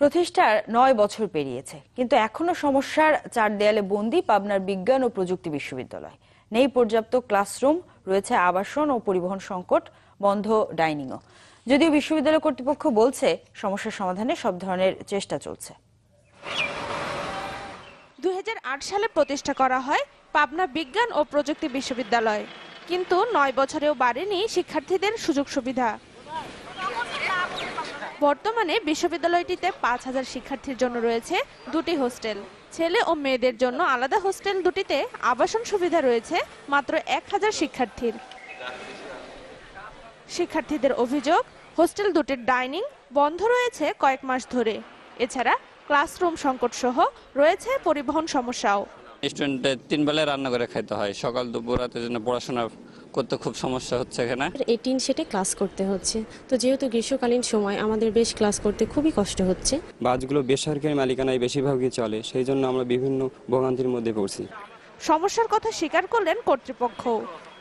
প্রতিষ্ঠার ৯ বছর পেরিয়েছে, কিন্তু এখনো সমস্যার চার দেয়ালে বন্দী পাবনার বিজ্ঞান ও প্রযুক্তি বিশ্ববিদ্যালয়। নেই পর্যাপ্ত ক্লাসরুম, রয়েছে আবাসন ও পরিবহন সংকট, বন্ধ ডাইনিংও। যদিও বিশ্ববিদ্যালয় কর্তৃপক্ষ বলছে সমস্যার সমাধানে সব ধরনের চেষ্টা চলছে। ২০০৮ সালে প্রতিষ্ঠা করা হয় পাবনা বিজ্ঞান ও প্রযুক্তি বিশ্ববিদ্যালয়, কিন্তু ৯ বছরেও বাড়েনি শিক্ষার্থীদের সুযোগ সুবিধা। বর্তমানে বিশ্ববিদ্যালয়টিতে ৫,০০০ শিক্ষার্থীর জন্য রয়েছে দুটি হোস্টেল। ছেলে ও মেয়েদের জন্য আলাদা হোস্টেল দুটিতে আবাসন সুবিধা রয়েছে মাত্র ১,০০০ শিক্ষার্থীর। শিক্ষার্থীদের অভিযোগ, হোস্টেল দুটির ডাইনিং বন্ধ রয়েছে কয়েক মাস ধরে। এছাড়া ক্লাসরুম সংকট সহ রয়েছে পরিবহন সমস্যাও। স্টুডেন্টদের ৩ বেলায় রান্না করে খাইতে হয়, সকাল দুপুর রাতের জন্য পড়াশোনা করতে খুব সমস্যা হচ্ছে এখানে। এই টিন শেডে ক্লাস করতে হচ্ছে, তো যেহেতু গ্রীষ্মকালীন সময় আমাদের বেশ ক্লাস করতে খুবই কষ্ট হচ্ছে। বাসগুলো বেসরকারি মালিকানায় বেশিরভাগই চলে, সেই জন্য আমরা বিভিন্ন ভোগান্তির মধ্যে পড়ছি। সমস্যার কথা স্বীকার করলেন কর্তৃপক্ষ,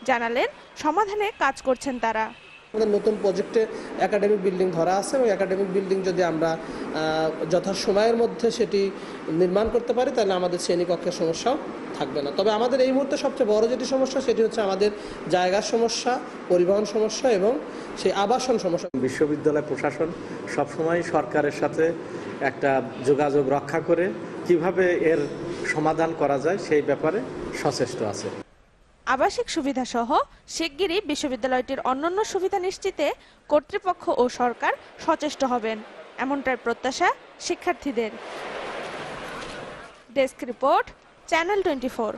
জানালেন সমাধানে কাজ করছেন তারা। আমাদের নতুন প্রজেক্টে একাডেমিক বিল্ডিং ধরা আছে এবং একাডেমিক বিল্ডিং যদি আমরা যথাসময়ের মধ্যে সেটি নির্মাণ করতে পারি তাহলে আমাদের শ্রেণীকক্ষের সমস্যাও থাকবে না। তবে আমাদের এই মুহূর্তে সবচেয়ে বড় যেটি সমস্যা সেটি হচ্ছে আমাদের জায়গার সমস্যা, পরিবহন সমস্যা এবং সেই আবাসন সমস্যা। বিশ্ববিদ্যালয় প্রশাসন সবসময় সরকারের সাথে একটা যোগাযোগ রক্ষা করে কিভাবে এর সমাধান করা যায় সেই ব্যাপারে সচেষ্ট আছে। আবাসিক সুবিধা সহ শিগগিরই বিশ্ববিদ্যালয়টির অন্যান্য সুবিধা নিশ্চিতে কর্তৃপক্ষ ও সরকার সচেষ্ট হবেন, এমনটাই প্রত্যাশা শিক্ষার্থীদের। Desk report, channel 24।